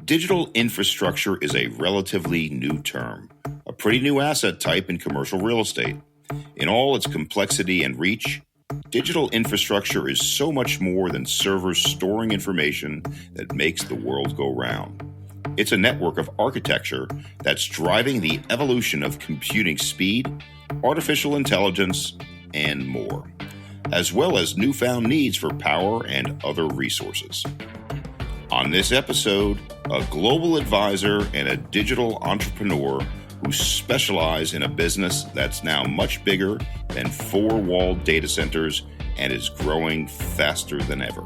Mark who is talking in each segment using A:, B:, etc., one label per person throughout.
A: Digital infrastructure is a relatively new term, a pretty new asset type in commercial real estate. In all its complexity and reach, digital infrastructure is so much more than servers storing information that makes the world go round. It's a network of architecture that's driving the evolution of computing speed, artificial intelligence, and more, as well as newfound needs for power and other resources. On this episode, a global advisor and a digital entrepreneur who specialize in a business that's now much bigger than four-walled data centers and is growing faster than ever.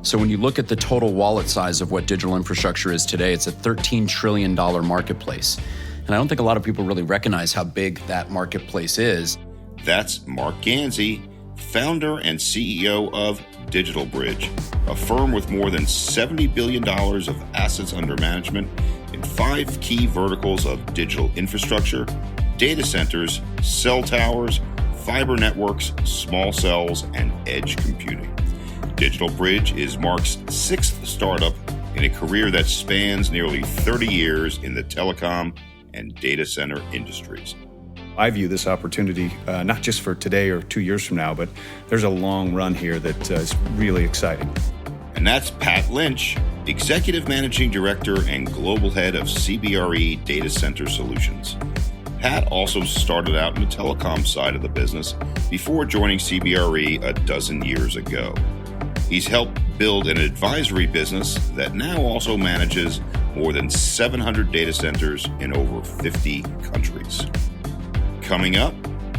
B: So when you look at the total wallet size of what digital infrastructure is today, it's a $13 trillion marketplace. And I don't think a lot of people really recognize how big that marketplace is.
A: That's Marc Ganzi, founder and CEO of DigitalBridge, a firm with more than $70 billion of assets under management in 5 key verticals of digital infrastructure, data centers, cell towers, fiber networks, small cells, and edge computing. DigitalBridge is Marc's 6th startup in a career that spans nearly 30 years in the telecom and data center industries.
C: I view this opportunity not just for today or 2 years from now, but there's a long run here that is really exciting.
A: And that's Pat Lynch, Executive Managing Director and Global Head of CBRE Data Center Solutions. Pat also started out in the telecom side of the business before joining CBRE a dozen years ago. He's helped build an advisory business that now also manages more than 700 data centers in over 50 countries. Coming up,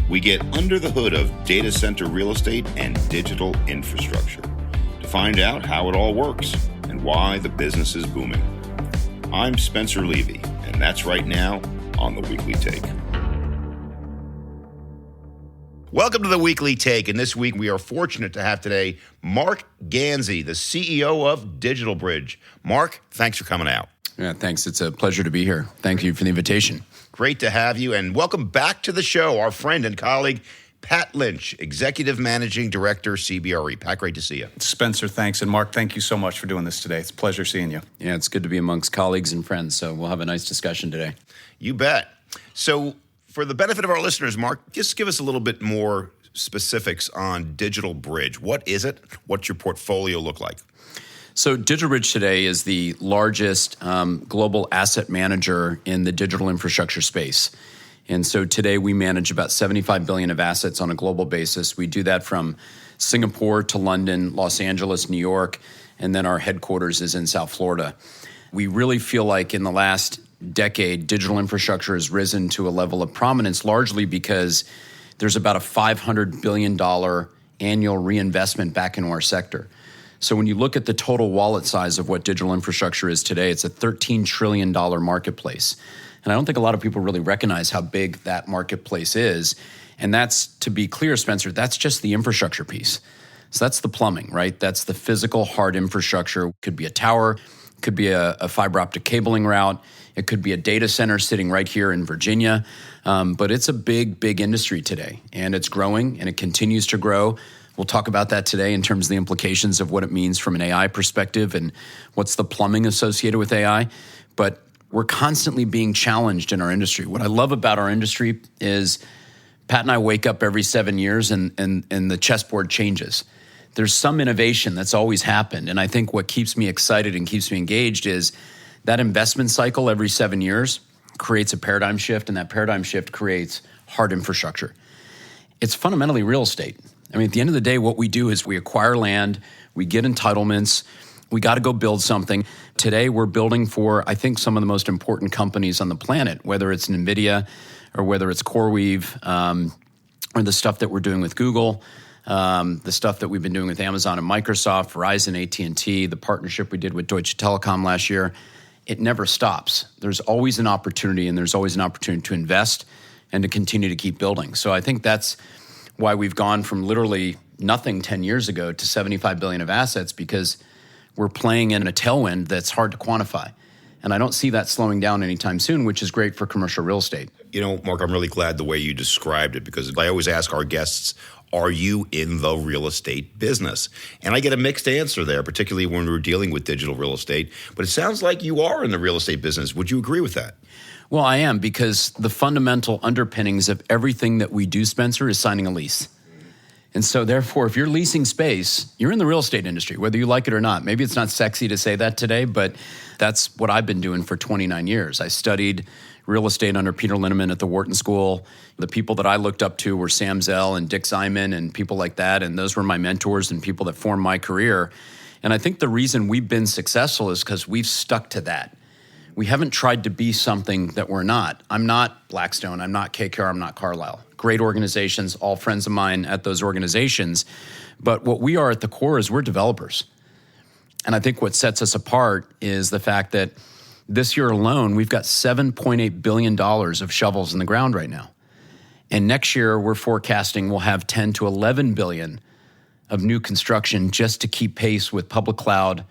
A: we get under the hood of data center real estate and digital infrastructure to find out how it all works and why the business is booming. I'm Spencer Levy, and that's right now on The Weekly Take. Welcome to The Weekly Take, and this week we are fortunate to have today Marc Ganzi, the CEO of DigitalBridge. Marc, thanks for coming out.
B: Yeah, thanks. It's a pleasure to be here. Thank you for the invitation.
A: Great to have you, and welcome back to the show, our friend and colleague, Pat Lynch, Executive Managing Director, CBRE. Pat, great to see you.
C: Spencer, thanks. And Marc, thank you so much for doing this today. It's a pleasure seeing you.
B: Yeah, it's good to be amongst colleagues and friends, so we'll have a nice discussion today.
A: You bet. So for the benefit of our listeners, Marc, just give us a little bit more specifics on DigitalBridge. What is it? What's your portfolio look like?
B: So DigitalBridge today is the largest global asset manager in the digital infrastructure space. And so today we manage about 75 billion of assets on a global basis. We do that from Singapore to London, Los Angeles, New York, and then our headquarters is in South Florida. We really feel like in the last decade, digital infrastructure has risen to a level of prominence largely because there's about a $500 billion annual reinvestment back into our sector. So when you look at the total wallet size of what digital infrastructure is today, it's a $13 trillion marketplace. And I don't think a lot of people really recognize how big that marketplace is. And that's, to be clear, Spencer, that's just the infrastructure piece. So that's the plumbing, right? That's the physical hard infrastructure. It could be a tower, it could be a fiber optic cabling route, it could be a data center sitting right here in Virginia. But it's a big, big industry today. And it's growing and it continues to grow. We'll talk about that today in terms of the implications of what it means from an AI perspective and what's the plumbing associated with AI. But we're constantly being challenged in our industry. What I love about our industry is Pat and I wake up every 7 years and the chessboard changes. There's some innovation that's always happened. And I think what keeps me excited and keeps me engaged is that investment cycle every 7 years creates a paradigm shift, and that paradigm shift creates hard infrastructure. It's fundamentally real estate. I mean, at the end of the day, what we do is we acquire land, we get entitlements, we got to go build something. Today, we're building for, I think, some of the most important companies on the planet, whether it's NVIDIA or whether it's CoreWeave or the stuff that we're doing with Google, the stuff that we've been doing with Amazon and Microsoft, Verizon, AT&T, the partnership we did with Deutsche Telekom last year. It never stops. There's always an opportunity, and there's always an opportunity to invest and to continue to keep building. So I think that's why we've gone from literally nothing 10 years ago to 75 billion of assets, because we're playing in a tailwind that's hard to quantify. And I don't see that slowing down anytime soon, which is great for commercial real estate.
A: You know, Marc, I'm really glad the way you described it, because I always ask our guests are you in the real estate business? And I get a mixed answer there, particularly when we're dealing with digital real estate. But it sounds like you are in the real estate business. Would you agree with that?
B: Well, I am, because the fundamental underpinnings of everything that we do, Spencer, is signing a lease. And so therefore, if you're leasing space, you're in the real estate industry, whether you like it or not. Maybe it's not sexy to say that today, but that's what I've been doing for 29 years. I studied real estate under Peter Linneman at the Wharton School. The people that I looked up to were Sam Zell and Dick Simon and people like that. And those were my mentors and people that formed my career. And I think the reason we've been successful is because we've stuck to that. We haven't tried to be something that we're not. I'm not Blackstone. I'm not KKR. I'm not Carlyle. Great organizations, all friends of mine at those organizations. But what we are at the core is we're developers. And I think what sets us apart is the fact that this year alone, we've got $7.8 billion of shovels in the ground right now. And next year, we're forecasting we'll have 10 to 11 billion of new construction just to keep pace with public cloud,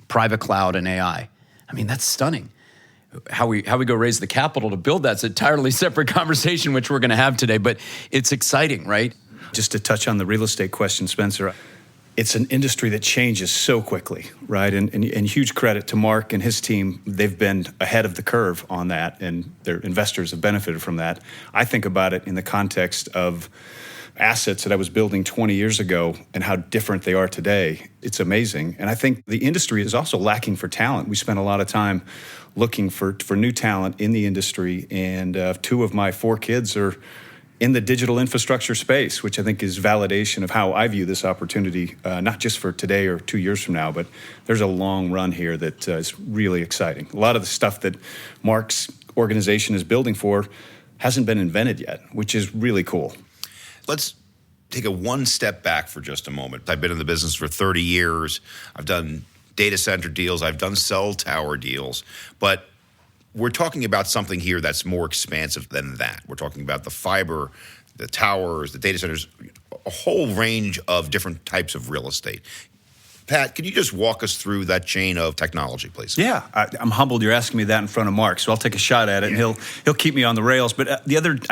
B: private cloud, and AI. I mean, that's stunning. How we go raise the capital to build that's an entirely separate conversation, which we're going to have today. But it's exciting, right?
C: Just to touch on the real estate question, Spencer, it's an industry that changes so quickly, right? And huge credit to Marc and his team. They've been ahead of the curve on that, and their investors have benefited from that. I think about it in the context of assets that I was building 20 years ago and how different they are today. It's amazing. And I think the industry is also lacking for talent. We spend a lot of time looking for new talent in the industry, and 2 of my 4 kids are in the digital infrastructure space, which I think is validation of how I view this opportunity, not just for today or 2 years from now, but there's a long run here that is really exciting. A lot of the stuff that Marc's organization is building for hasn't been invented yet, which is really cool.
A: Let's take a one step back for just a moment. I've been in the business for 30 years. I've done data center deals. I've done cell tower deals. But we're talking about something here that's more expansive than that. We're talking about the fiber, the towers, the data centers, a whole range of different types of real estate. Pat, can you just walk us through that chain of technology, please?
C: Yeah, I'm humbled you're asking me that in front of Marc, so I'll take a shot at it, and he'll keep me on the rails. But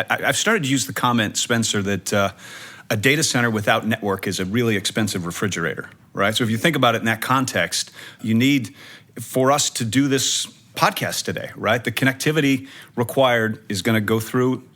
C: I've started to use the comment, Spencer, that a data center without network is a really expensive refrigerator, right? So if you think about it in that context, you need, for us to do this podcast today, right? The connectivity required is going to go through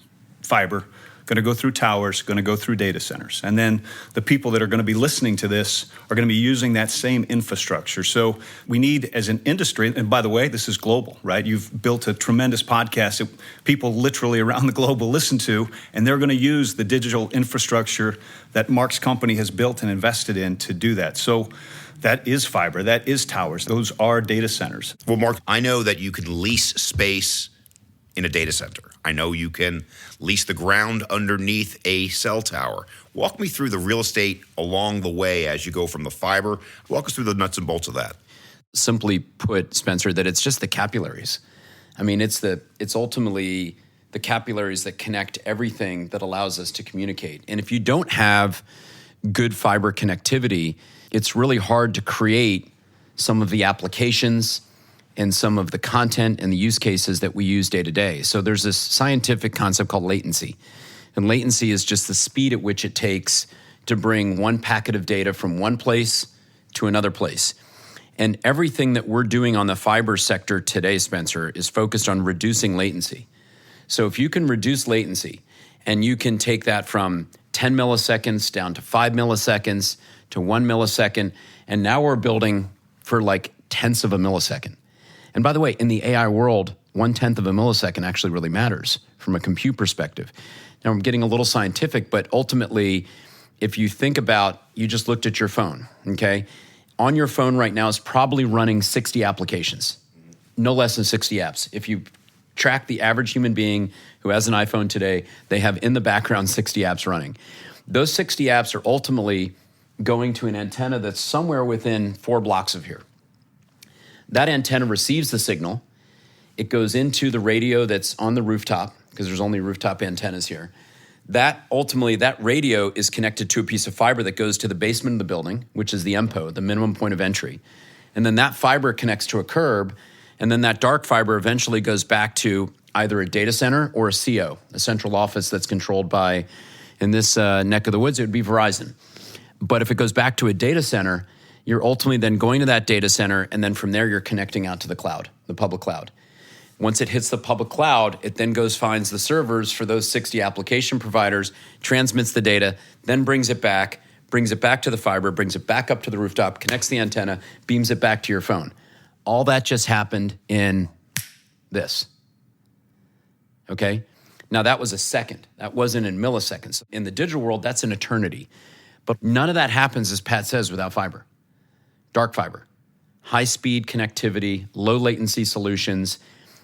C: fiber, going to go through towers, going to go through data centers. And then the people that are going to be listening to this are going to be using that same infrastructure. So we need, as an industry, and by the way, this is global, right? You've built a tremendous podcast that people literally around the globe will listen to, and they're going to use the digital infrastructure that Marc's company has built and invested in to do that. So that is fiber, that is towers, those are data centers.
A: Well, Marc, I know that you can lease space in a data center. I know you can lease the ground underneath a cell tower. Walk me through the real estate along the way as you go from the fiber. Walk us through the nuts and bolts of that.
B: Simply put, Spencer, that it's just the capillaries. I mean, it's ultimately the capillaries that connect everything that allows us to communicate. And if you don't have good fiber connectivity, it's really hard to create some of the applications and some of the content and the use cases that we use day to day. So there's this scientific concept called latency. And latency is just the speed at which it takes to bring one packet of data from one place to another place. And everything that we're doing on the fiber sector today, Spencer, is focused on reducing latency. So if you can reduce latency and you can take that from 10 milliseconds down to 5 milliseconds to 1 millisecond, and now we're building for like tenths of a millisecond. And by the way, in the AI world, 1/10 of a millisecond actually really matters from a compute perspective. Now, I'm getting a little scientific, but ultimately, if you think about, you just looked at your phone, okay? On your phone right now is probably running 60 applications, no less than 60 apps. If you track the average human being who has an iPhone today, they have in the background 60 apps running. Those 60 apps are ultimately going to an antenna that's somewhere within 4 blocks of here. That antenna receives the signal. It goes into the radio that's on the rooftop, because there's only rooftop antennas here. That radio is connected to a piece of fiber that goes to the basement of the building, which is the MPO, the minimum point of entry. And then that fiber connects to a curb, and then that dark fiber eventually goes back to either a data center or a CO, a central office that's controlled by In this neck of the woods, it would be Verizon. But if it goes back to a data center, you're ultimately then going to that data center, and then from there you're connecting out to the cloud, the public cloud. Once it hits the public cloud, it then finds the servers for those 60 application providers, transmits the data, then brings it back to the fiber, brings it back up to the rooftop, connects the antenna, beams it back to your phone. All that just happened in this. Okay? Now that was a second. That wasn't in milliseconds. In the digital world, that's an eternity. But none of that happens, as Pat says, without fiber. Dark fiber, high-speed connectivity, low-latency solutions.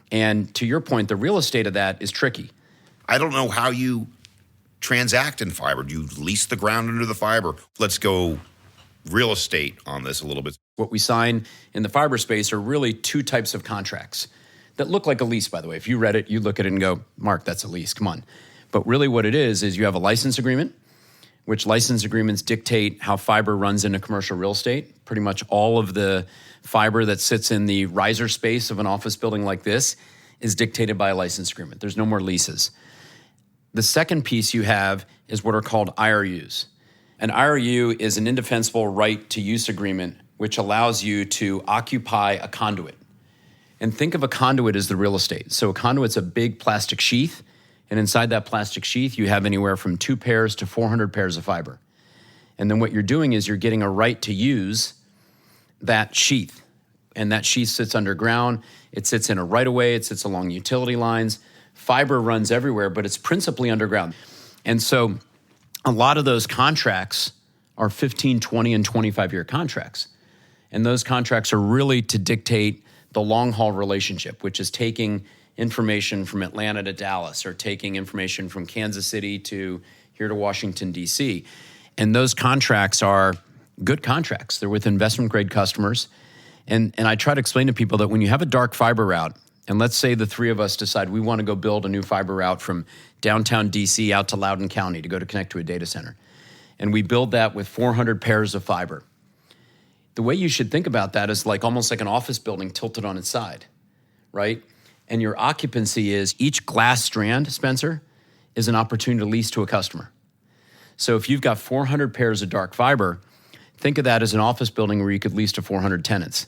B: And to your point, the real estate of that is tricky.
A: I don't know how you transact in fiber. Do you lease the ground under the fiber? Let's go real estate on this a little bit.
B: What we sign in the fiber space are really two types of contracts that look like a lease, by the way. If you read it, you look at it and go, Mark, that's a lease, come on. But really what it is you have a license agreement, which license agreements dictate how fiber runs into commercial real estate. Pretty much all of the fiber that sits in the riser space of an office building like this is dictated by a license agreement. There's no more leases. The second piece you have is what are called IRUs. An IRU is an indefensible right to use agreement, which allows you to occupy a conduit. And think of a conduit as the real estate. So a conduit's a big plastic sheath, and inside that plastic sheath, you have anywhere from 2 pairs to 400 pairs of fiber. And then what you're doing is you're getting a right to use that sheath. And that sheath sits underground. It sits in a right-of-way. It sits along utility lines. Fiber runs everywhere, but it's principally underground. And so a lot of those contracts are 15, 20, and 25-year contracts. And those contracts are really to dictate the long-haul relationship, which is taking information from Atlanta to Dallas or taking information from Kansas City to here to Washington, D.C. And those contracts are good contracts. They're with investment-grade customers. And I try to explain to people that when you have a dark fiber route, and let's say the three of us decide we want to go build a new fiber route from downtown D.C. out to Loudoun County to go to connect to a data center, and we build that with 400 pairs of fiber. The way you should think about that is almost like an office building tilted on its side, right? And your occupancy is each glass strand, Spencer, is an opportunity to lease to a customer. So if you've got 400 pairs of dark fiber, think of that as an office building where you could lease to 400 tenants.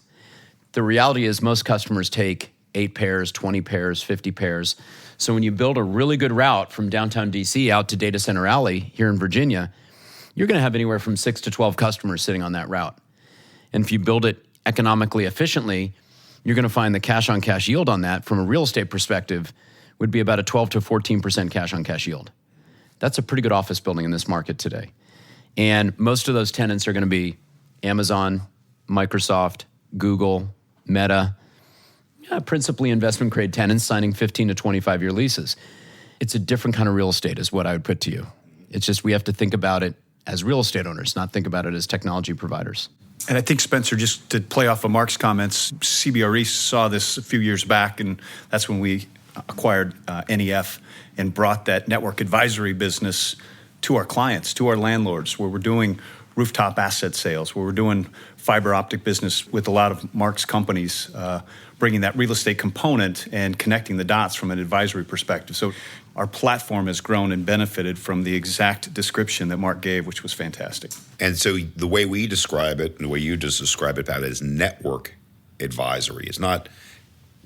B: The reality is most customers take 8 pairs, 20 pairs, 50 pairs. So when you build a really good route from downtown DC out to Data Center Alley here in Virginia, you're going to have anywhere from 6 to 12 customers sitting on that route. And if you build it economically efficiently, you're going to find the cash-on-cash yield on that from a real estate perspective would be about a 12 to 14% cash-on-cash yield. That's a pretty good office building in this market today. And most of those tenants are going to be Amazon, Microsoft, Google, Meta, principally investment-grade tenants signing 15 to 25-year leases. It's a different kind of real estate is what I would put to you. It's just we have to think about it as real estate owners, not think about it as technology providers.
C: And I think, Spencer, just to play off of Marc's comments, CBRE saw this a few years back, and that's when we acquired NEF and brought that network advisory business to our clients, to our landlords, where we're doing rooftop asset sales, where we're doing fiber optic business with a lot of Marc's companies, bringing that real estate component and connecting the dots from an advisory perspective. So our platform has grown and benefited from the exact description that Marc gave, which was fantastic.
A: And so the way we describe it, and the way you just describe it, Pat, is network advisory. It's not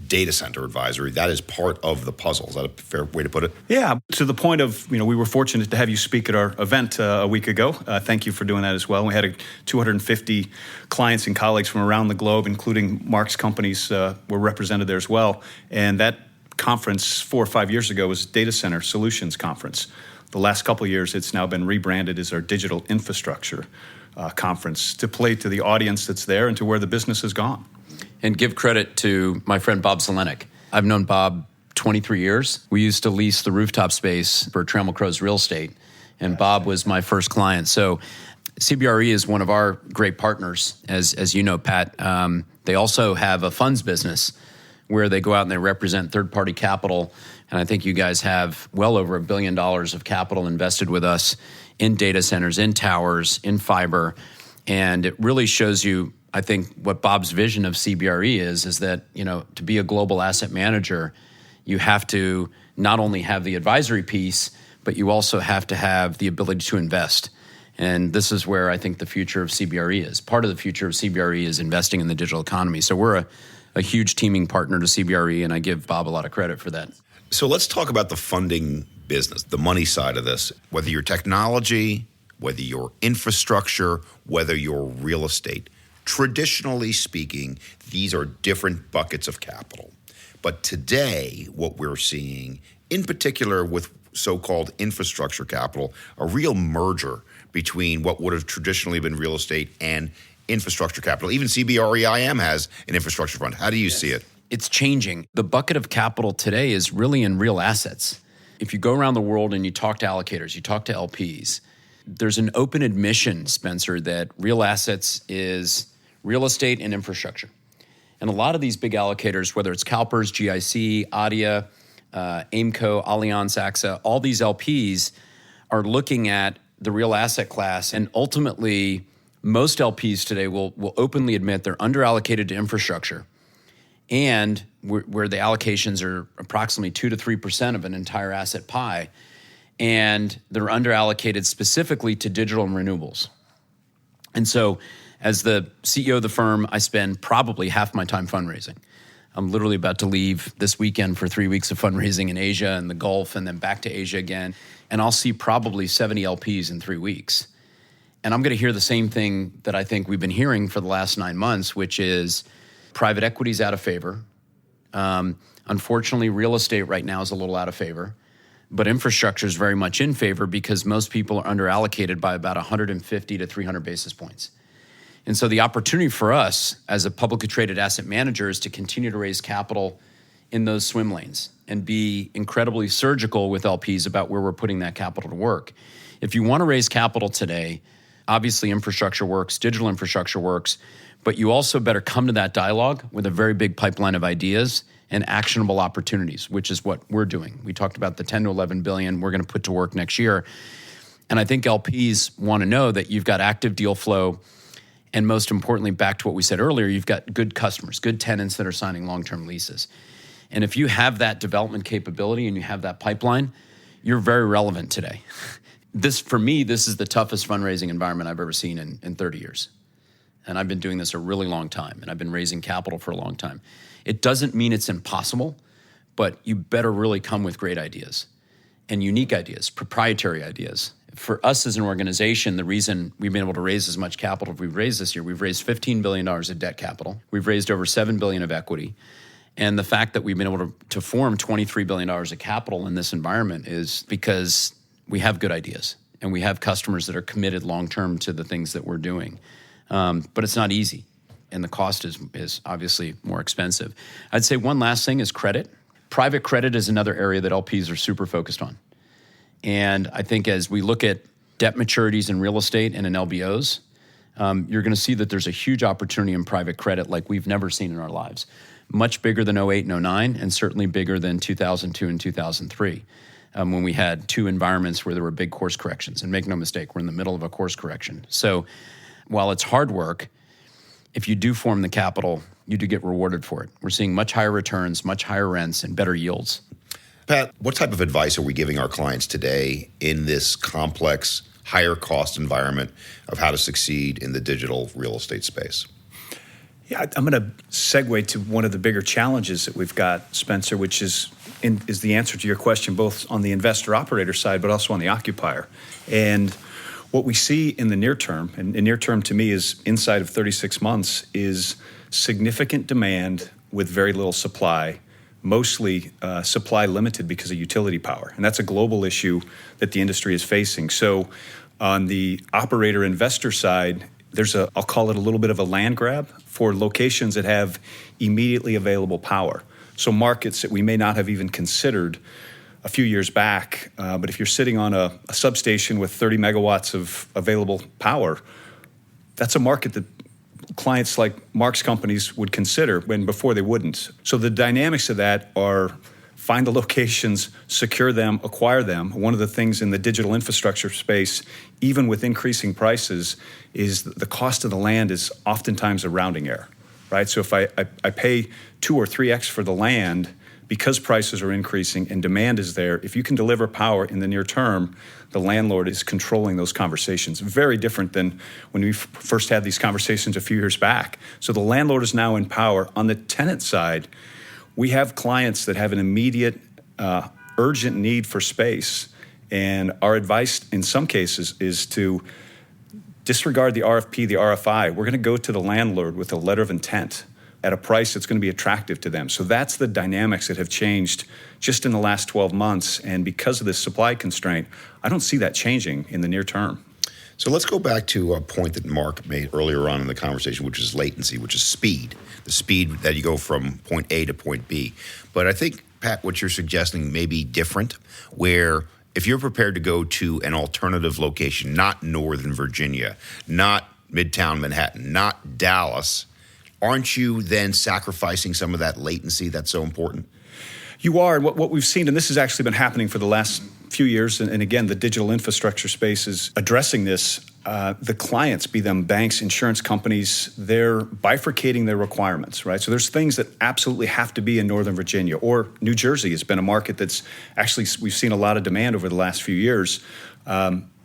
A: data center advisory. That is part of the puzzle. Is that a fair way to put it?
C: Yeah, to the point of, we were fortunate to have you speak at our event a week ago. Thank you for doing that as well. We had 250 clients and colleagues from around the globe, including Marc's companies were represented there as well. And that conference 4 or 5 years ago was Data Center Solutions Conference. The last couple of years, it's now been rebranded as our Digital Infrastructure Conference to play to the audience that's there and to where the business has gone.
B: And give credit to my friend Bob Zelenik. I've known Bob 23 years. We used to lease the rooftop space for Trammell Crow's Real Estate, and Bob was my first client. So CBRE is one of our great partners, as you know, Pat. They also have a funds business where they go out and they represent third-party capital. And I think you guys have well over $1 billion of capital invested with us in data centers, in towers, in fiber. And it really shows you, I think, what Bob's vision of CBRE is that, to be a global asset manager, you have to not only have the advisory piece, but you also have to have the ability to invest. And this is where I think the future of CBRE is. Part of the future of CBRE is investing in the digital economy. So we're a huge teaming partner to CBRE, and I give Bob a lot of credit for that.
A: So let's talk about the funding business, the money side of this. Whether you're technology, whether you're infrastructure, whether you're real estate. Traditionally speaking, these are different buckets of capital. But today, what we're seeing, in particular with so-called infrastructure capital, a real merger between what would have traditionally been real estate and infrastructure capital. Even CBRE IM has an infrastructure fund. How do you see it?
B: It's changing. The bucket of capital today is really in real assets. If you go around the world and you talk to allocators, you talk to LPs, there's an open admission, Spencer, that real assets is real estate and infrastructure. And a lot of these big allocators, whether it's CalPERS, GIC, ADIA, Aimco, Allianz, AXA, all these LPs are looking at the real asset class. And ultimately, most LPs today will openly admit they're underallocated to infrastructure, and where the allocations are approximately 2 to 3% of an entire asset pie, and they're underallocated specifically to digital and renewables. And so as the CEO of the firm, I spend probably half my time fundraising. I'm literally about to leave this weekend for 3 weeks of fundraising in Asia and the Gulf, and then back to Asia again. And I'll see probably 70 LPs in 3 weeks. And I'm going to hear the same thing that I think we've been hearing for the last 9 months, which is private equity's out of favor. Unfortunately, real estate right now is a little out of favor. But infrastructure is very much in favor because most people are underallocated by about 150 to 300 basis points. And so the opportunity for us as a publicly traded asset manager is to continue to raise capital in those swim lanes and be incredibly surgical with LPs about where we're putting that capital to work. If you want to raise capital today, obviously infrastructure works, digital infrastructure works, but you also better come to that dialogue with a very big pipeline of ideas and actionable opportunities, which is what we're doing. We talked about the 10 to 11 billion we're going to put to work next year. And I think LPs want to know that you've got active deal flow. And most importantly, back to what we said earlier, you've got good customers, good tenants that are signing long-term leases. And if you have that development capability and you have that pipeline, you're very relevant today. For me, this is the toughest fundraising environment I've ever seen in 30 years. And I've been doing this a really long time, and I've been raising capital for a long time. It doesn't mean it's impossible, but you better really come with great ideas and unique ideas, proprietary ideas. For us as an organization, the reason we've been able to raise as much capital as we've raised this year, we've raised $15 billion of debt capital. We've raised over $7 billion of equity. And the fact that we've been able to form $23 billion of capital in this environment is because we have good ideas and we have customers that are committed long-term to the things that we're doing. But it's not easy, and the cost is obviously more expensive. I'd say one last thing is credit. Private credit is another area that LPs are super focused on. And I think as we look at debt maturities in real estate and in LBOs, you're going to see that there's a huge opportunity in private credit like we've never seen in our lives. Much bigger than 08 and 09, and certainly bigger than 2002 and 2003, when we had two environments where there were big course corrections. And make no mistake, we're in the middle of a course correction. So while it's hard work, if you do form the capital, you do get rewarded for it. We're seeing much higher returns, much higher rents, and better yields.
A: Pat, what type of advice are we giving our clients today in this complex, higher cost environment of how to succeed in the digital real estate space?
C: Yeah, I'm going to segue to one of the bigger challenges that we've got, Spencer, which is the answer to your question, both on the investor-operator side, but also on the occupier. And what we see in the near term, and near term to me is inside of 36 months, is significant demand with very little supply, mostly supply limited because of utility power. And that's a global issue that the industry is facing. So on the operator-investor side, I'll call it a little bit of a land grab for locations that have immediately available power. So markets that we may not have even considered a few years back, but if you're sitting on a substation with 30 megawatts of available power, that's a market that clients like Marc's companies would consider when before they wouldn't. So the dynamics of that are find the locations, secure them, acquire them. One of the things in the digital infrastructure space, even with increasing prices, is the cost of the land is oftentimes a rounding error, right? So if I pay 2 or 3x for the land, because prices are increasing and demand is there, if you can deliver power in the near term, the landlord is controlling those conversations. Very different than when we first had these conversations a few years back. So the landlord is now in power. On the tenant side, we have clients that have an immediate, urgent need for space. And our advice in some cases is to disregard the RFP, the RFI. We're going to go to the landlord with a letter of intent at a price that's going to be attractive to them. So that's the dynamics that have changed just in the last 12 months. And because of this supply constraint, I don't see that changing in the near term.
A: So let's go back to a point that Marc made earlier on in the conversation, which is latency, which is speed, the speed that you go from point A to point B. But I think, Pat, what you're suggesting may be different, where if you're prepared to go to an alternative location, not Northern Virginia, not Midtown Manhattan, not Dallas, aren't you then sacrificing some of that latency that's so important?
C: You are. What we've seen, and this has actually been happening for the last few years, and again, the digital infrastructure space is addressing this. The clients, be them banks, insurance companies, they're bifurcating their requirements, right? So there's things that absolutely have to be in Northern Virginia, or New Jersey has been a market that's actually, we've seen a lot of demand over the last few years.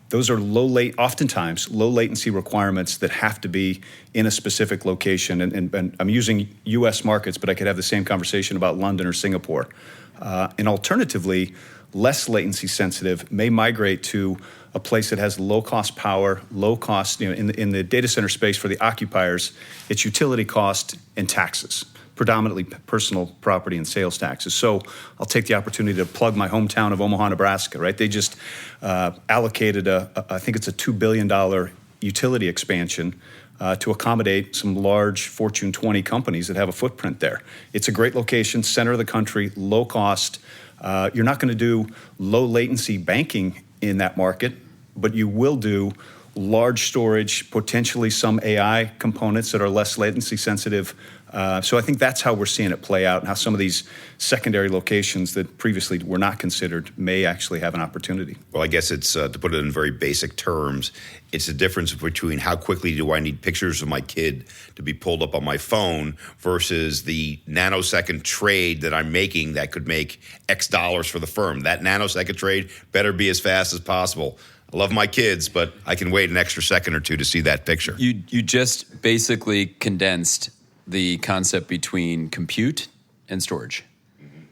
C: Those are oftentimes low latency requirements that have to be in a specific location. And I'm using U.S. markets, but I could have the same conversation about London or Singapore. And alternatively, less latency sensitive may migrate to a place that has low cost power, low cost, in the data center space for the occupiers, it's utility cost and taxes, predominantly personal property and sales taxes. So I'll take the opportunity to plug my hometown of Omaha, Nebraska, right? They just allocated I think it's a $2 billion utility expansion to accommodate some large Fortune 20 companies that have a footprint there. It's a great location, center of the country, low cost. You're not going to do low latency banking in that market, but you will do large storage, potentially some AI components that are less latency sensitive. So I think that's how we're seeing it play out, and how some of these secondary locations that previously were not considered may actually have an opportunity.
A: Well, I guess it's, to put it in very basic terms, it's the difference between how quickly do I need pictures of my kid to be pulled up on my phone versus the nanosecond trade that I'm making that could make X dollars for the firm. That nanosecond trade better be as fast as possible. I love my kids, but I can wait an extra second or two to see that picture.
B: You just basically condensed the concept between compute and storage,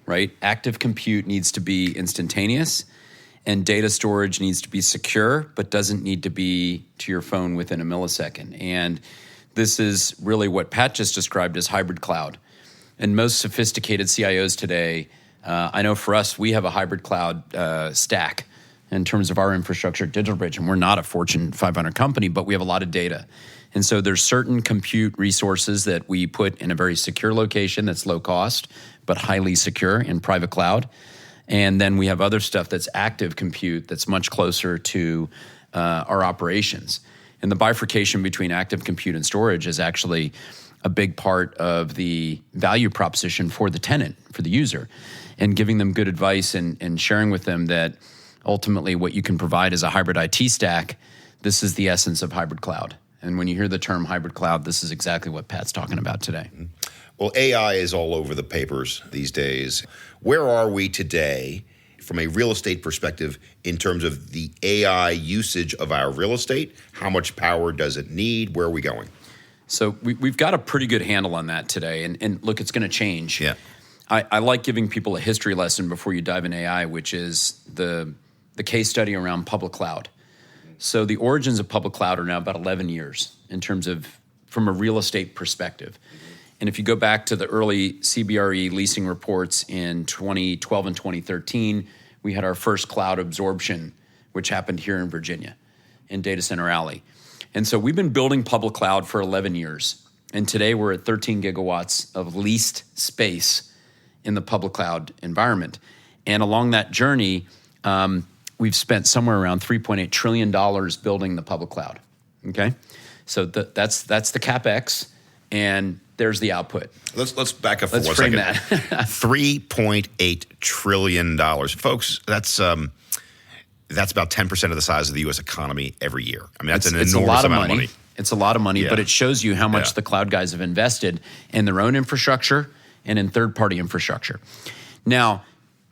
B: right? Active compute needs to be instantaneous, and data storage needs to be secure, but doesn't need to be to your phone within a millisecond. And this is really what Pat just described as hybrid cloud. And most sophisticated CIOs today, I know for us, we have a hybrid cloud stack in terms of our infrastructure at DigitalBridge, and we're not a Fortune 500 company, but we have a lot of data. And so there's certain compute resources that we put in a very secure location that's low cost, but highly secure in private cloud. And then we have other stuff that's active compute that's much closer to our operations. And the bifurcation between active compute and storage is actually a big part of the value proposition for the tenant, for the user, and giving them good advice and sharing with them that ultimately what you can provide is a hybrid IT stack. This is the essence of hybrid cloud. And when you hear the term hybrid cloud, this is exactly what Pat's talking about today.
A: Well, AI is all over the papers these days. Where are we today from a real estate perspective in terms of the AI usage of our real estate? How much power does it need? Where are we going?
B: So we've got a pretty good handle on that today. And look, it's going to change.
A: Yeah.
B: I like giving people a history lesson before you dive in AI, which is the case study around public cloud. So the origins of public cloud are now about 11 years in terms of from a real estate perspective. And if you go back to the early CBRE leasing reports in 2012 and 2013, we had our first cloud absorption, which happened here in Virginia, in Data Center Alley. And so we've been building public cloud for 11 years. And today we're at 13 gigawatts of leased space in the public cloud environment. And along that journey, we've spent somewhere around $3.8 trillion building the public cloud, okay? So that's the CapEx, and there's the output.
A: Let's back up for
B: Let's
A: 1
B: frame
A: second.
B: that.
A: $3.8 trillion. Folks, that's about 10% of the size of the U.S. economy every year. I mean, that's an enormous amount of money.
B: It's a lot of money,
A: Yeah.
B: but it shows you how much the cloud guys have invested in their own infrastructure and in third-party infrastructure. Now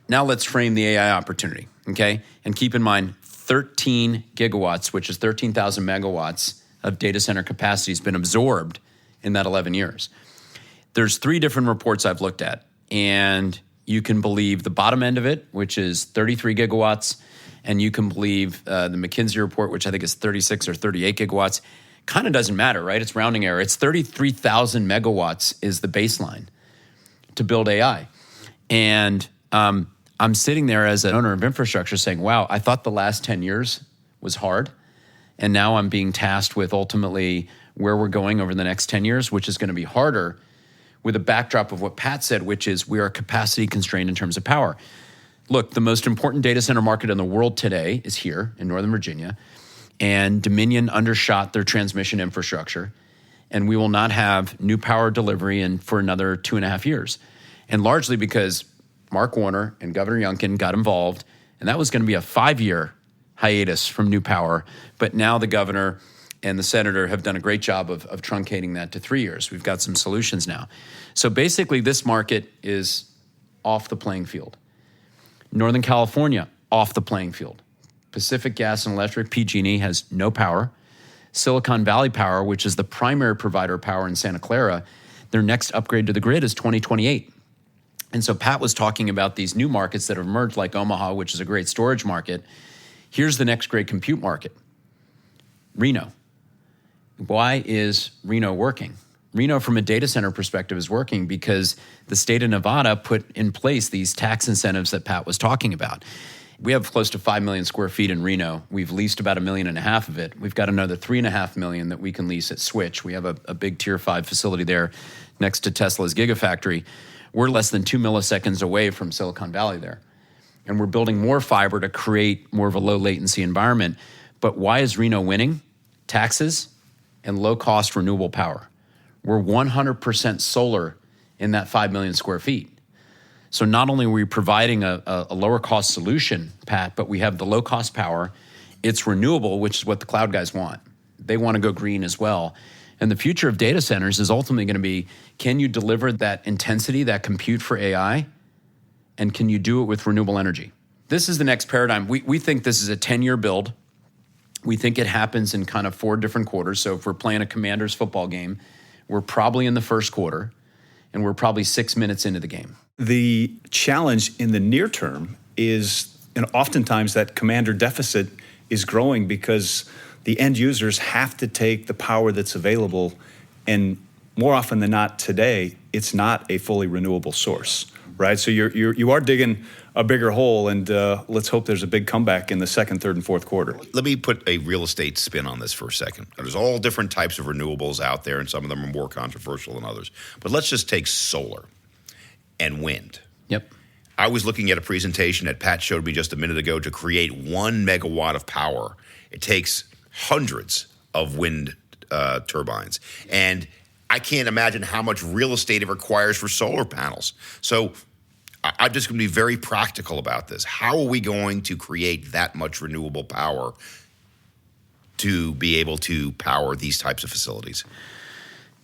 B: let's frame the AI opportunity, okay? And keep in mind, 13 gigawatts, which is 13,000 megawatts of data center capacity has been absorbed in that 11 years. There's 3 different reports I've looked at, and you can believe the bottom end of it, which is 33 gigawatts, and you can believe the McKinsey report, which I think is 36 or 38 gigawatts. Kind of doesn't matter, right? It's rounding error. It's 33,000 megawatts is the baseline to build AI. And I'm sitting there as an owner of infrastructure saying, wow, I thought the last 10 years was hard. And now I'm being tasked with ultimately where we're going over the next 10 years, which is going to be harder with a backdrop of what Pat said, which is we are capacity constrained in terms of power. Look, the most important data center market in the world today is here in Northern Virginia, and Dominion undershot their transmission infrastructure, and we will not have new power delivery for another 2.5 years. And largely because Mark Warner and Governor Youngkin got involved, and that was going to be a 5-year hiatus from new power, but now the governor and the senator have done a great job of truncating that to 3 years. We've got some solutions now. So basically, this market is off the playing field. Northern California, off the playing field. Pacific Gas and Electric, PG&E, has no power. Silicon Valley Power, which is the primary provider of power in Santa Clara, their next upgrade to the grid is 2028. And so Pat was talking about these new markets that have emerged, like Omaha, which is a great storage market. Here's the next great compute market, Reno. Why is Reno working? Reno, from a data center perspective, is working because the state of Nevada put in place these tax incentives that Pat was talking about. We have close to 5 million square feet in Reno. We've leased about 1.5 million of it. We've got another 3.5 million that we can lease at Switch. We have a big Tier 5 facility there next to Tesla's Gigafactory. We're less than 2 milliseconds away from Silicon Valley there. And we're building more fiber to create more of a low latency environment. But why is Reno winning? Taxes and low-cost renewable power. We're 100% solar in that 5 million square feet. So not only are we providing a lower-cost solution, Pat, but we have the low-cost power. It's renewable, which is what the cloud guys want. They want to go green as well. And the future of data centers is ultimately going to be, can you deliver that intensity, that compute for AI, and can you do it with renewable energy? This is the next paradigm. We think this is a 10-year build. We think it happens in kind of 4 different quarters. So if we're playing a Commanders football game, we're probably in the first quarter, and we're probably 6 minutes into the game.
C: The challenge in the near term is, and oftentimes that commander deficit is growing because the end users have to take the power that's available, and more often than not today, it's not a fully renewable source, right? So you are digging a bigger hole, and let's hope there's a big comeback in the second, third, and fourth quarter.
A: Let me put a real estate spin on this for a second. There's all different types of renewables out there, and some of them are more controversial than others. But let's just take solar and wind.
B: Yep.
A: I was looking at a presentation that Pat showed me just a minute ago to create 1 megawatt of power. It takes hundreds of wind turbines. And I can't imagine how much real estate it requires for solar panels. So I'm just going to be very practical about this. How are we going to create that much renewable power to be able to power these types of facilities?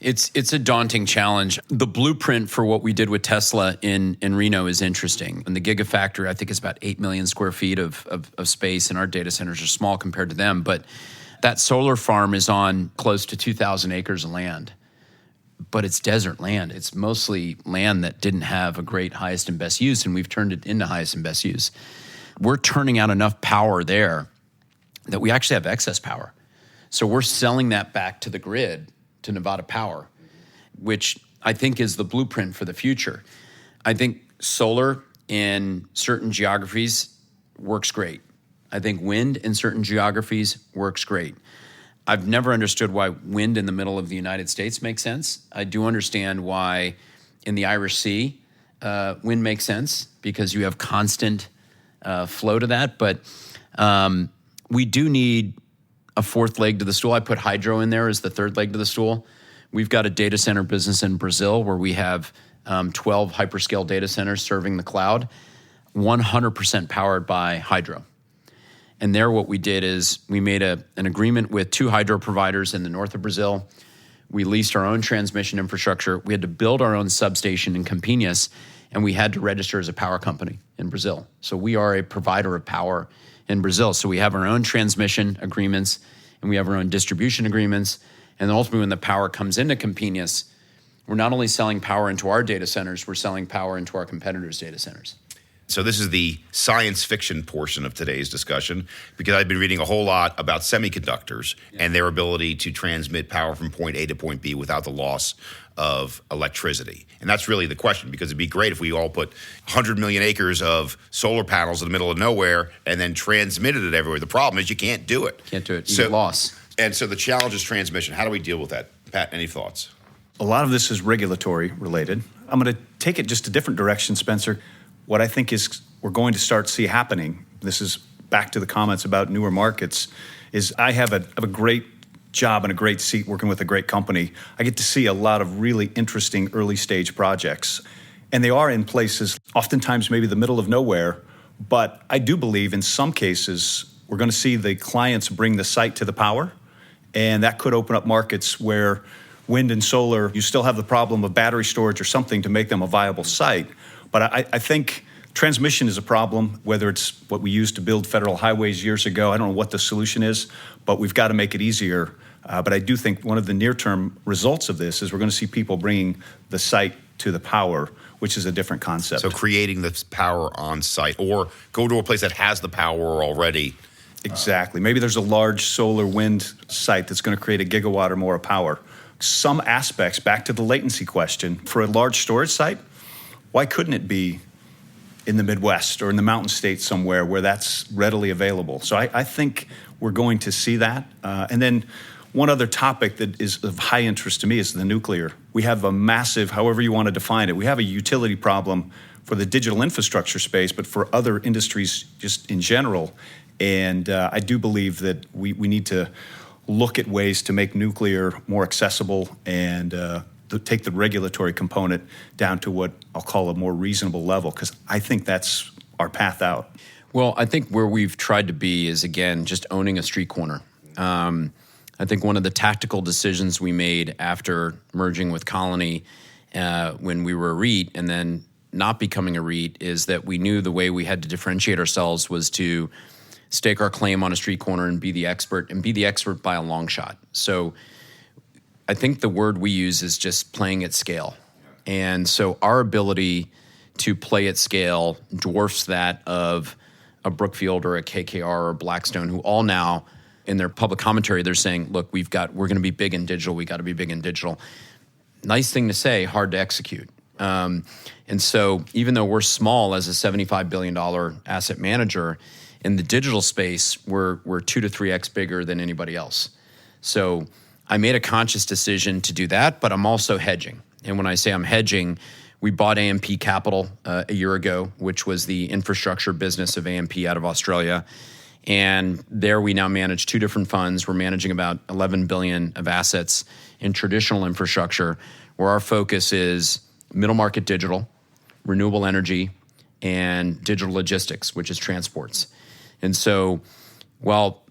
B: It's a daunting challenge. The blueprint for what we did with Tesla in Reno is interesting. And the Gigafactory, I think, is about 8 million square feet of space, and our data centers are small compared to them. But that solar farm is on close to 2,000 acres of land. But it's desert land. It's mostly land that didn't have a great highest and best use, and we've turned it into highest and best use. We're turning out enough power there that we actually have excess power. So we're selling that back to the grid, to Nevada Power, which I think is the blueprint for the future. I think solar in certain geographies works great. I think wind in certain geographies works great. I've never understood why wind in the middle of the United States makes sense. I do understand why in the Irish Sea, wind makes sense because you have constant flow to that. But we do need a fourth leg to the stool. I put hydro in there as the third leg to the stool. We've got a data center business in Brazil where we have 12 hyperscale data centers serving the cloud, 100% powered by hydro. And there what we did is we made an agreement with 2 hydro providers in the north of Brazil. We leased our own transmission infrastructure. We had to build our own substation in Campinas, and we had to register as a power company in Brazil. So we are a provider of power in Brazil. So we have our own transmission agreements, and we have our own distribution agreements. And then ultimately, when the power comes into Campinas, we're not only selling power into our data centers, we're selling power into our competitors' data centers.
A: So this is the science fiction portion of today's discussion, because I've been reading a whole lot about semiconductors and their ability to transmit power from point A to point B without the loss of electricity. And that's really the question, because it'd be great if we all put 100 million acres of solar panels in the middle of nowhere and then transmitted it everywhere. The problem is you can't do it.
B: Can't do it. You get loss.
A: And so the challenge is transmission. How do we deal with that? Pat, any thoughts?
C: A lot of this is regulatory related. I'm going to take it just a different direction, Spencer. What I think is we're going to start to see happening, this is back to the comments about newer markets, is I have a great job and a great seat working with a great company. I get to see a lot of really interesting early stage projects. And they are in places, oftentimes maybe the middle of nowhere, but I do believe in some cases we're going to see the clients bring the site to the power, and that could open up markets where wind and solar, you still have the problem of battery storage or something to make them a viable site. But I think transmission is a problem, whether it's what we used to build federal highways years ago. I don't know what the solution is, but we've got to make it easier. But I do think one of the near-term results of this is we're going to see people bringing the site to the power, which is a different concept.
A: So creating the power on site, or go to a place that has the power already.
C: Exactly. Maybe there's a large solar wind site that's going to create a gigawatt or more of power. Some aspects, back to the latency question, for a large storage site, why couldn't it be in the Midwest or in the mountain states somewhere where that's readily available? So I think we're going to see that. And then one other topic that is of high interest to me is the nuclear. We have a massive, however you want to define it, we have a utility problem for the digital infrastructure space, but for other industries just in general. And I do believe that we need to look at ways to make nuclear more accessible and take the regulatory component down to what I'll call a more reasonable level, because I think that's our path out.
B: Well, I think where we've tried to be is, again, just owning a street corner. I think one of the tactical decisions we made after merging with Colony when we were a REIT and then not becoming a REIT is that we knew the way we had to differentiate ourselves was to stake our claim on a street corner and be the expert by a long shot. So I think the word we use is just playing at scale. And so our ability to play at scale dwarfs that of a Brookfield or a KKR or Blackstone, who all now, in their public commentary, they're saying, look, we're going to be big in digital. We got to be big in digital. Nice thing to say, hard to execute. And so even though we're small as a $75 billion asset manager, in the digital space, we're 2 to 3x bigger than anybody else. So I made a conscious decision to do that, but I'm also hedging. And when I say I'm hedging, we bought AMP Capital a year ago, which was the infrastructure business of AMP out of Australia. And there we now manage 2 different funds. We're managing about $11 billion of assets in traditional infrastructure, where our focus is middle market digital, renewable energy, and digital logistics, which is transports. And so while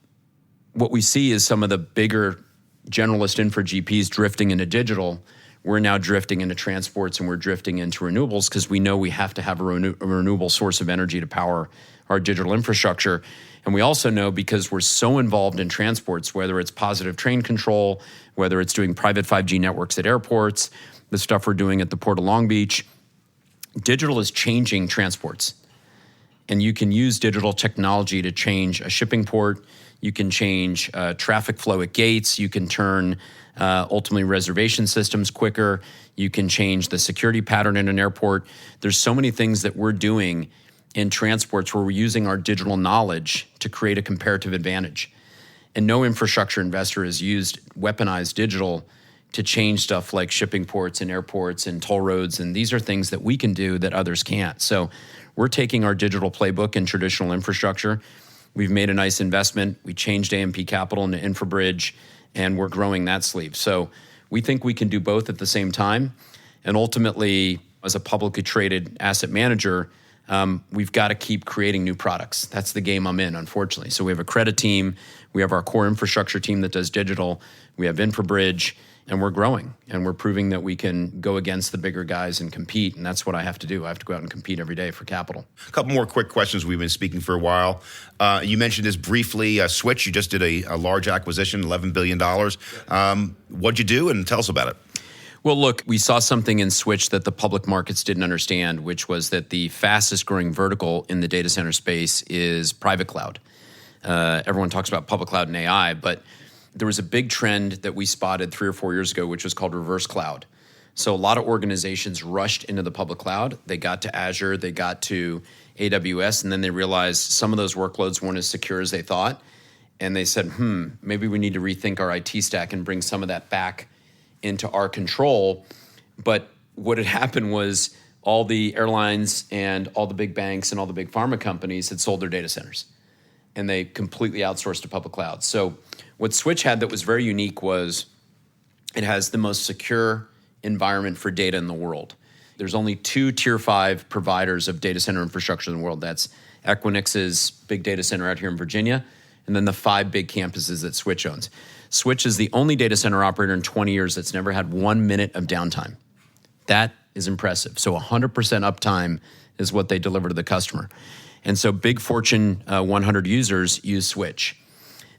B: what we see is some of the bigger generalist infra GPs drifting into digital, we're now drifting into transports and we're drifting into renewables because we know we have to have a renewable source of energy to power our digital infrastructure. And we also know, because we're so involved in transports, whether it's positive train control, whether it's doing private 5G networks at airports, the stuff we're doing at the Port of Long Beach, digital is changing transports. And you can use digital technology to change a shipping port. You can change traffic flow at gates. You can turn ultimately reservation systems quicker. You can change the security pattern in an airport. There's so many things that we're doing in transports where we're using our digital knowledge to create a comparative advantage. And no infrastructure investor has used weaponized digital to change stuff like shipping ports and airports and toll roads. And these are things that we can do that others can't. So we're taking our digital playbook in traditional infrastructure. We've made a nice investment. We changed AMP Capital into InfraBridge, and we're growing that sleeve. So we think we can do both at the same time. And ultimately, as a publicly traded asset manager, we've got to keep creating new products. That's the game I'm in, unfortunately. So we have a credit team. We have our core infrastructure team that does digital. We have InfraBridge. and we're growing, and we're proving that we can go against the bigger guys and compete, and that's what I have to do. I have to go out and compete every day for capital.
A: A couple more quick questions. We've been speaking for a while. You mentioned this briefly, Switch. You just did a large acquisition, $11 billion. What'd you do, and tell us about it?
B: Well, look, we saw something in Switch that the public markets didn't understand, which was that the fastest growing vertical in the data center space is private cloud. Everyone talks about public cloud and AI, but there was a big trend that we spotted 3 or 4 years ago, which was called reverse cloud. So a lot of organizations rushed into the public cloud. They got to Azure, they got to AWS, and then they realized some of those workloads weren't as secure as they thought. And they said, maybe we need to rethink our IT stack and bring some of that back into our control. But what had happened was all the airlines and all the big banks and all the big pharma companies had sold their data centers, and they completely outsourced to public cloud. So what Switch had that was very unique was it has the most secure environment for data in the world. There's only 2 tier 5 providers of data center infrastructure in the world. That's Equinix's big data center out here in Virginia, and then the 5 big campuses that Switch owns. Switch is the only data center operator in 20 years that's never had 1 minute of downtime. That is impressive. So 100% uptime is what they deliver to the customer. And so big Fortune 100 users use Switch.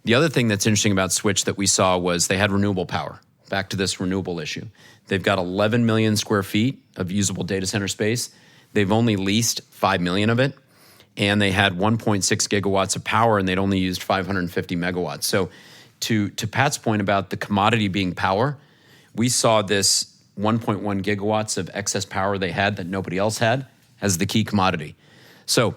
B: The other thing that's interesting about Switch that we saw was they had renewable power. Back to this renewable issue. They've got 11 million square feet of usable data center space. They've only leased 5 million of it, and they had 1.6 gigawatts of power, and they'd only used 550 megawatts. So to Pat's point about the commodity being power, we saw this 1.1 gigawatts of excess power they had that nobody else had as the key commodity. So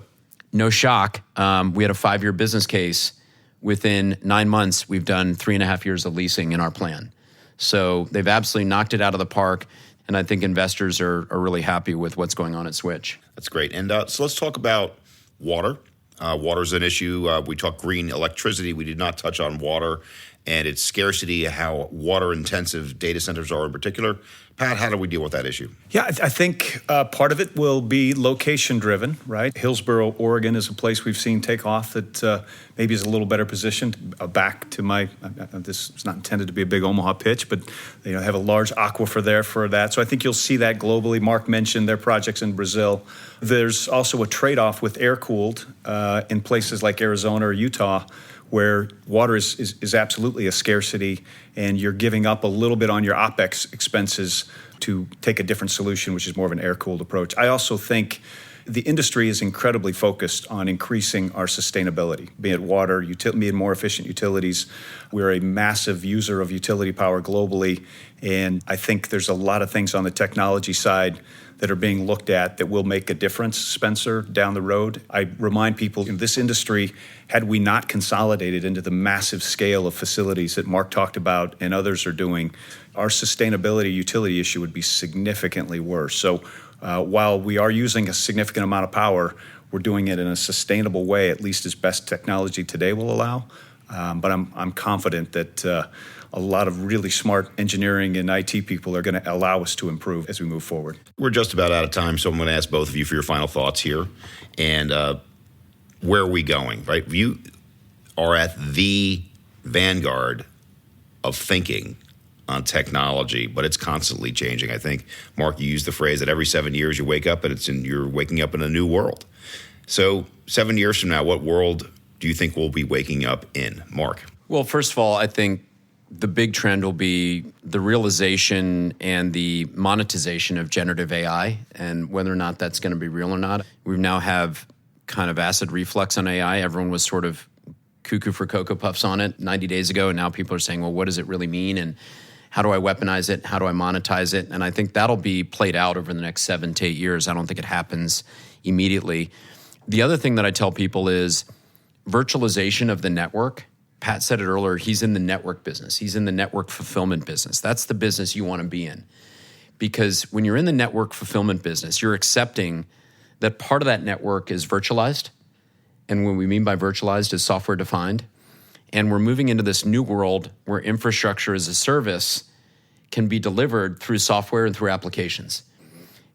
B: no shock, we had a 5-year business case. Within 9 months, we've done 3.5 years of leasing in our plan. So they've absolutely knocked it out of the park, and I think investors are really happy with what's going on at Switch.
A: That's great. And so let's talk about water. Water is an issue. We talked green electricity. We did not touch on water and its scarcity, how water-intensive data centers are in particular. Pat, how do we deal with that issue?
C: Yeah, I think part of it will be location-driven, right? Hillsboro, Oregon is a place we've seen take off that maybe is a little better positioned. Back to my, this is not intended to be a big Omaha pitch, but they have a large aquifer there for that. So I think you'll see that globally. Marc mentioned their projects in Brazil. There's also a trade-off with air-cooled in places like Arizona or Utah, where water is absolutely a scarcity, and you're giving up a little bit on your OpEx expenses to take a different solution, which is more of an air-cooled approach. I also think the industry is incredibly focused on increasing our sustainability, be it water, be it more efficient utilities. We're a massive user of utility power globally, and I think there's a lot of things on the technology side that are being looked at that will make a difference, Spencer, down the road. I remind people in this industry, had we not consolidated into the massive scale of facilities that Marc talked about and others are doing, our sustainability utility issue would be significantly worse. So while we are using a significant amount of power, we're doing it in a sustainable way, at least as best technology today will allow. But I'm confident that a lot of really smart engineering and IT people are going to allow us to improve as we move forward.
A: We're just about out of time, so I'm going to ask both of you for your final thoughts here. And where are we going, right? You are at the vanguard of thinking on technology, but it's constantly changing. I think, Marc, you used the phrase that every 7 years you wake up and you're waking up in a new world. So 7 years from now, what world do you think we'll be waking up in? Marc?
B: Well, first of all, I think the big trend will be the realization and the monetization of generative AI, and whether or not that's going to be real or not. We now have kind of acid reflux on AI. Everyone was sort of cuckoo for Cocoa Puffs on it 90 days ago, and now people are saying, well, what does it really mean, and how do I weaponize it? How do I monetize it? And I think that'll be played out over the next 7 to 8 years. I don't think it happens immediately. The other thing that I tell people is virtualization of the network. Pat said it earlier, he's in the network business. He's in the network fulfillment business. That's the business you want to be in. Because when you're in the network fulfillment business, you're accepting that part of that network is virtualized. And what we mean by virtualized is software defined. And we're moving into this new world where infrastructure as a service can be delivered through software and through applications.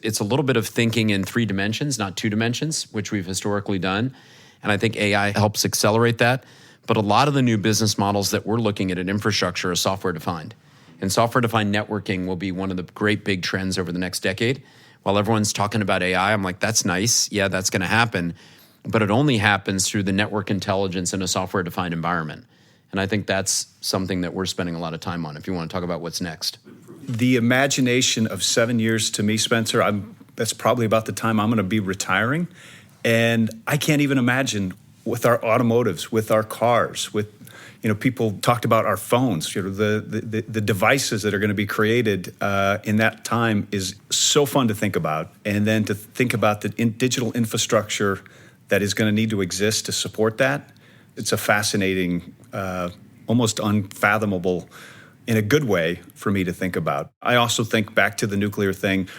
B: It's a little bit of thinking in 3 dimensions, not 2 dimensions, which we've historically done. And I think AI helps accelerate that. But a lot of the new business models that we're looking at in infrastructure are software defined. And software-defined networking will be one of the great big trends over the next decade. While everyone's talking about AI, I'm like, that's nice. Yeah, that's going to happen. But it only happens through the network intelligence in a software-defined environment. And I think that's something that we're spending a lot of time on if you want to talk about what's next.
C: The imagination of 7 years to me, Spencer, that's probably about the time I'm going to be retiring. And I can't even imagine with our automotives, with our cars, with, people talked about our phones, the devices that are going to be created in that time is so fun to think about. And then to think about the digital infrastructure that is going to need to exist to support that, it's a fascinating, almost unfathomable, in a good way, for me to think about. I also think back to the nuclear thing.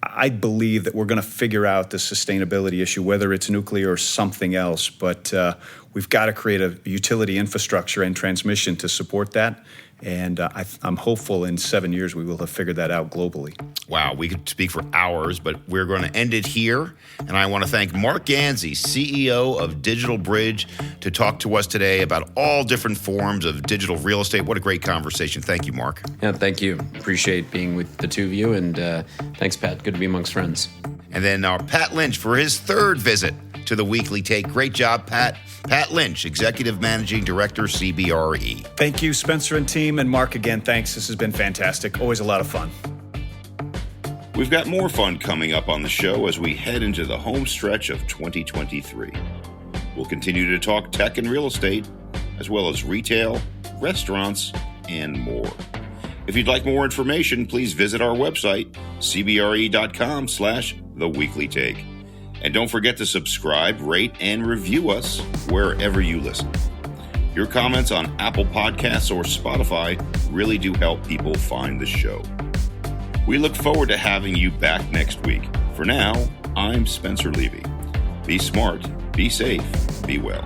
C: I believe that we're going to figure out the sustainability issue, whether it's nuclear or something else. But we've got to create a utility infrastructure and transmission to support that. And I'm hopeful in 7 years we will have figured that out globally.
A: Wow, we could speak for hours, but we're going to end it here. And I want to thank Marc Ganzi, CEO of DigitalBridge, to talk to us today about all different forms of digital real estate. What a great conversation. Thank you, Marc.
B: Yeah, thank you. Appreciate being with the two of you. And thanks, Pat. Good to be amongst friends.
A: And then Pat Lynch for his third visit to the Weekly Take. Great job, Pat. Pat Lynch, Executive Managing Director, CBRE.
C: Thank you, Spencer and team. And Marc, again, thanks. This has been fantastic. Always a lot of fun.
A: We've got more fun coming up on the show as we head into the home stretch of 2023. We'll continue to talk tech and real estate, as well as retail, restaurants, and more. If you'd like more information, please visit our website, cbre.com/theweeklytake. And don't forget to subscribe, rate, and review us wherever you listen. Your comments on Apple Podcasts or Spotify really do help people find the show. We look forward to having you back next week. For now, I'm Spencer Levy. Be smart, be safe, be well.